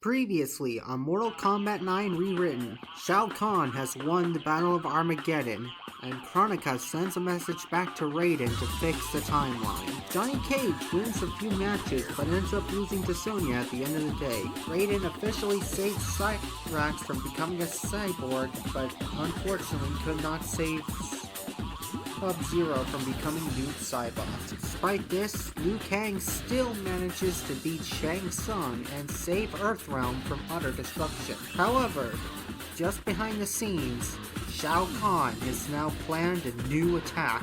Previously on Mortal Kombat 9 Rewritten, Shao Kahn has won the Battle of Armageddon, and Kronika sends a message back to Raiden to fix the timeline. Johnny Cage wins a few matches but ends up losing to Sonya at the end of the day. Raiden officially saves Cyrax from becoming a cyborg, but unfortunately could not save Sub-Zero from becoming Noob Saibot. Despite this, Liu Kang still manages to beat Shang Tsung and save Earthrealm from utter destruction. However, just behind the scenes, Shao Kahn has now planned a new attack,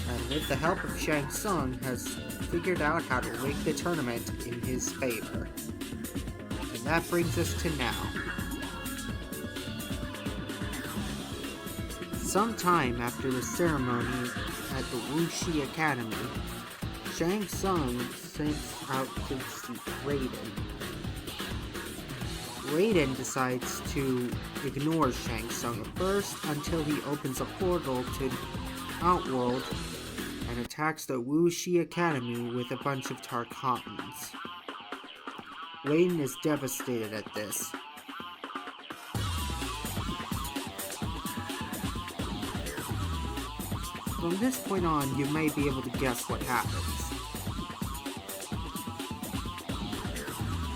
and with the help of Shang Tsung has figured out how to rig the tournament in his favor. And that brings us to now. Sometime after the ceremony at the Wuxi Academy, Shang Tsung sends out to seek Raiden. Raiden decides to ignore Shang Tsung at first until he opens a portal to Outworld and attacks the Wuxi Academy with a bunch of Tarkatans. Raiden is devastated at this. From this point on, you may be able to guess what happens.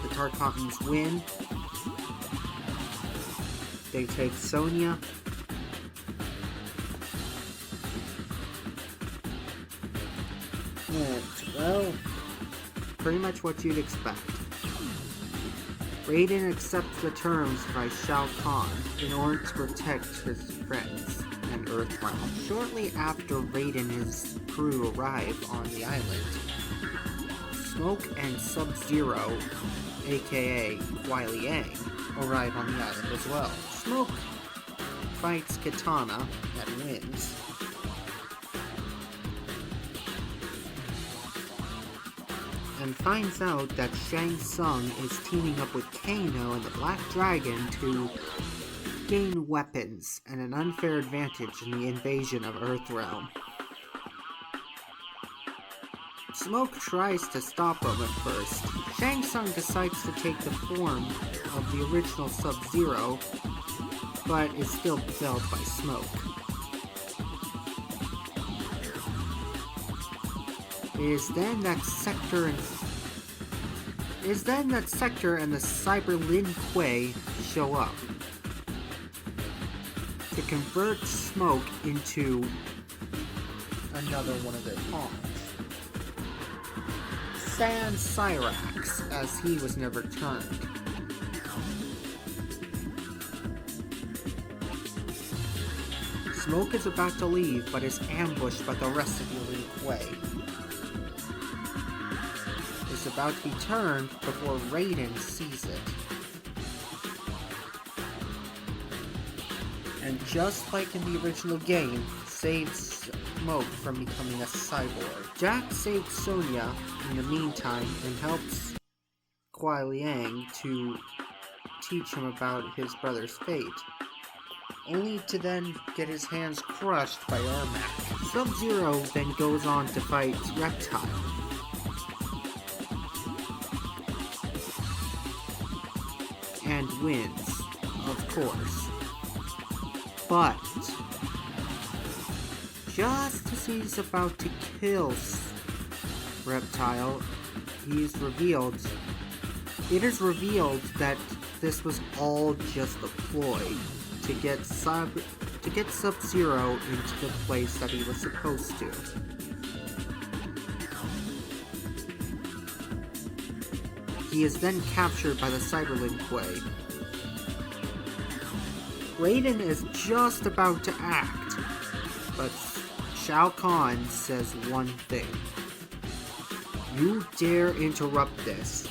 The Tarkatans win. They take Sonya. And, well, pretty much what you'd expect. Raiden accepts the terms by Shao Kahn in order to protect his friends and Earthrealm. Shortly after Raiden and his crew arrive on the island, Smoke and Sub-Zero, aka Kuai Liang, arrive on the island as well. Smoke fights Kitana and wins. And finds out that Shang Tsung is teaming up with Kano and the Black Dragon to gain weapons and an unfair advantage in the invasion of Earthrealm. Smoke tries to stop him at first. Shang Tsung decides to take the form of the original Sub-Zero, but is still felled by Smoke. It is then that Sector and the Cyber Lin Kuei show up to convert Smoke into another one of their pawns. Sans Cyrax, as he was never turned. Smoke is about to leave, but is ambushed by the rest of the Lin Kuei. Is about to be turned before Raiden sees it. And just like in the original game, saves Smoke from becoming a cyborg. Jack saves Sonya in the meantime and helps Kuai Liang to teach him about his brother's fate, only to then get his hands crushed by Ermac. Sub-Zero then goes on to fight Reptile. And wins, of course. But just as he's about to kill Reptile, it is revealed that this was all just a ploy to get Sub-Zero into the place that he was supposed to. He is then captured by the Cyber Lin Kuei. Raiden is just about to act, but Shao Kahn says one thing. You dare interrupt this,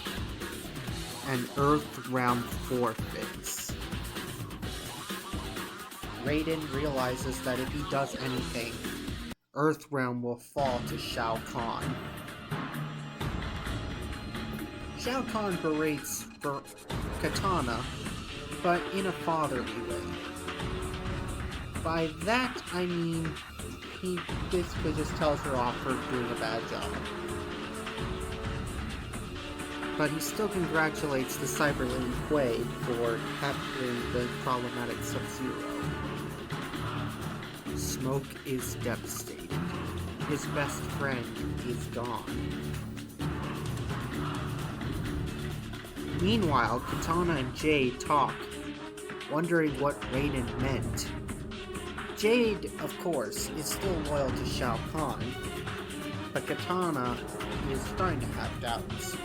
and Earthrealm forfeits. Raiden realizes that if he does anything, Earthrealm will fall to Shao Kahn. Shao Kahn berates for Kitana, but in a fatherly way. By that, I mean, he basically just tells her off for doing a bad job. but he still congratulates the cyberling Quaid for capturing the problematic Sub-Zero. Smoke is devastated. His best friend is gone. Meanwhile, Katana and Jade talk, wondering what Raiden meant. Jade, of course, is still loyal to Shao Kahn, but Katana is starting to have doubts.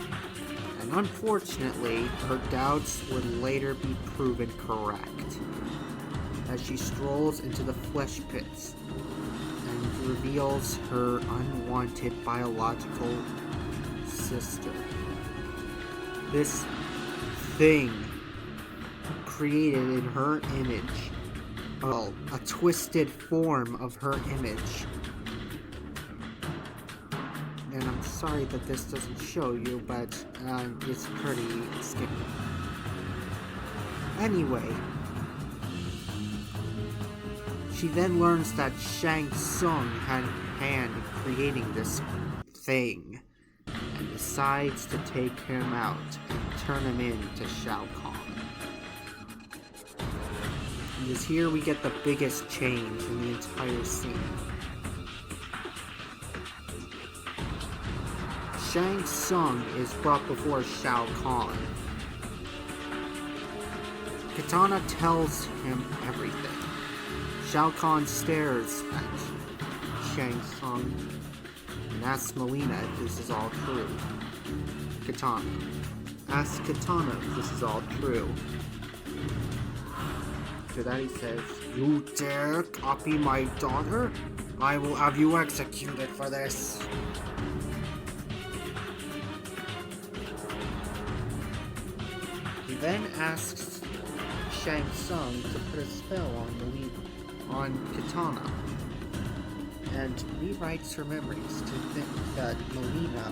And unfortunately, her doubts would later be proven correct, as she strolls into the flesh pits and reveals her unwanted biological sister. This thing created in her image, well, a twisted form of her image. And I'm sorry that this doesn't show you, but it's pretty scary. Anyway, she then learns that Shang Tsung had a hand in creating this thing, and decides to take him out and turn him into Shao Kahn. And it's here we get the biggest change in the entire scene. Shang Tsung is brought before Shao Kahn. Katana tells him everything. Shao Kahn stares at Shang Tsung and asks Melina if this is all true. Katana asks Katana if this is all true. After that he says, "You dare copy my daughter? I will have you executed for this." He then asks Shang Tsung to put a spell on Katana, and rewrites her memories to think that Melina,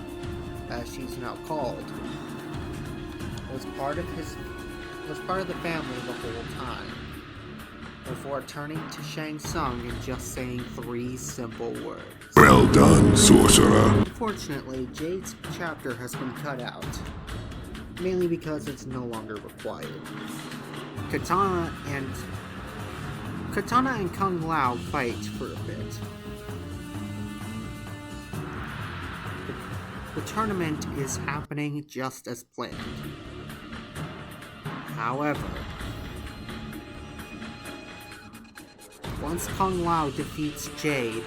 as she's now called, was part of the family the whole time, before turning to Shang Tsung and just saying 3 simple words. Well done, sorcerer. Unfortunately, Jade's chapter has been cut out, mainly because it's no longer required. Katana and Kung Lao fight for a bit. The tournament is happening just as planned. However, once Kung Lao defeats Jade,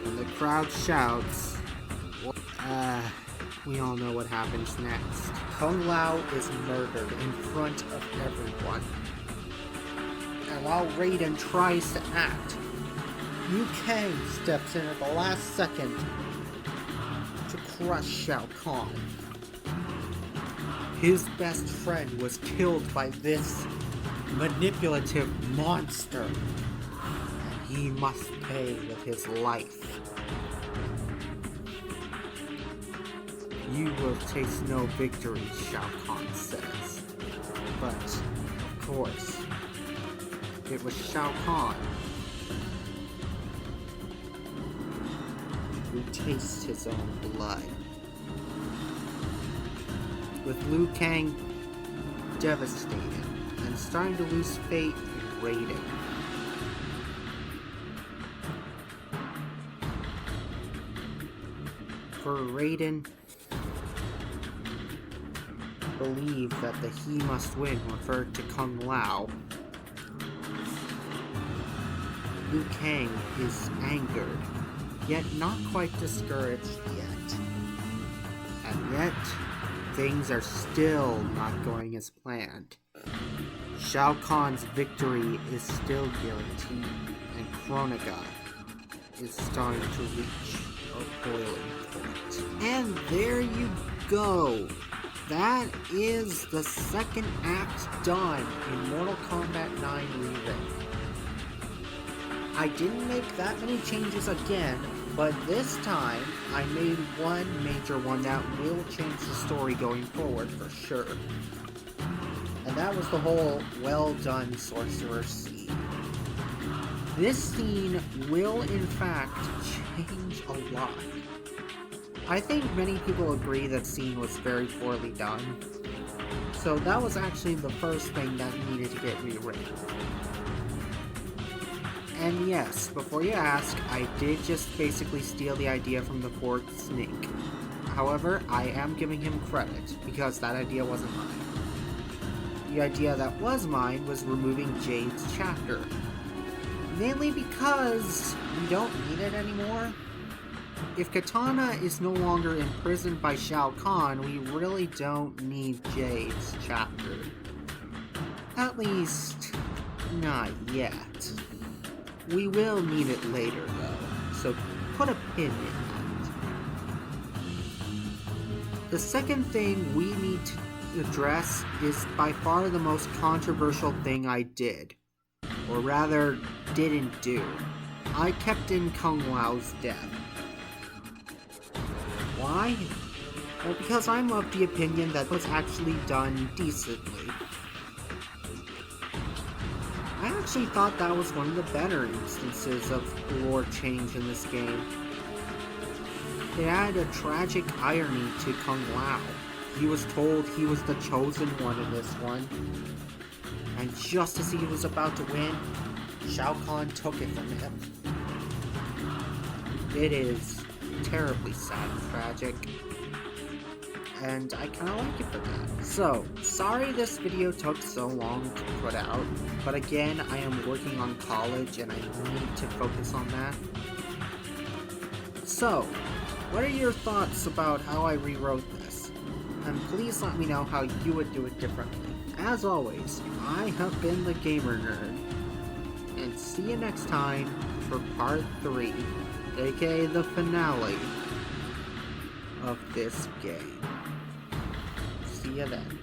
and the crowd shouts, we all know what happens next. Kung Lao is murdered in front of everyone. And while Raiden tries to act, Liu Kang steps in at the last second to crush Shao Kahn. His best friend was killed by this manipulative monster, and he must pay with his life. You will taste no victory, Shao Kahn says. But, of course, it was Shao Kahn who tastes his own blood. With Liu Kang devastated and starting to lose faith in Raiden. For Raiden believed that the "he must win" referred to Kung Lao. Liu Kang is angered, yet not quite discouraged yet. And yet, things are still not going as planned. Shao Kahn's victory is still guaranteed, and Kronika is starting to reach a boiling point. And there you go! That is the second act done in Mortal Kombat 9 Rewritten. I didn't make that many changes again, but this time I made one major one that will change the story going forward for sure. And that was the whole "well done, sorcerer" scene. This scene will in fact change a lot. I think many people agree that scene was very poorly done. So that was actually the first thing that needed to get rewritten. And yes, before you ask, I did just basically steal the idea from the fourth snake. However, I am giving him credit, because that idea wasn't mine. The idea that was mine was removing Jade's chapter. Mainly because we don't need it anymore. If Katana is no longer imprisoned by Shao Kahn, we really don't need Jade's chapter. At least, not yet. We will need it later though, so put a pin in that. The second thing we need to address is by far the most controversial thing I did. Or rather, didn't do. I kept in Kung Lao's death. Why? Well, because I'm of the opinion that was actually done decently. I actually thought that was one of the better instances of lore change in this game. It added a tragic irony to Kung Lao. He was told he was the chosen one in this one, and just as he was about to win, Shao Kahn took it from him. It is terribly sad and tragic, and I kinda like it for that. So, sorry this video took so long to put out, but again, I am working on college and I need to focus on that. So, what are your thoughts about how I rewrote this? And please let me know how you would do it differently. As always, I have been the Gamer Nerd, and see you next time for part 3, aka the finale of this game. See you then.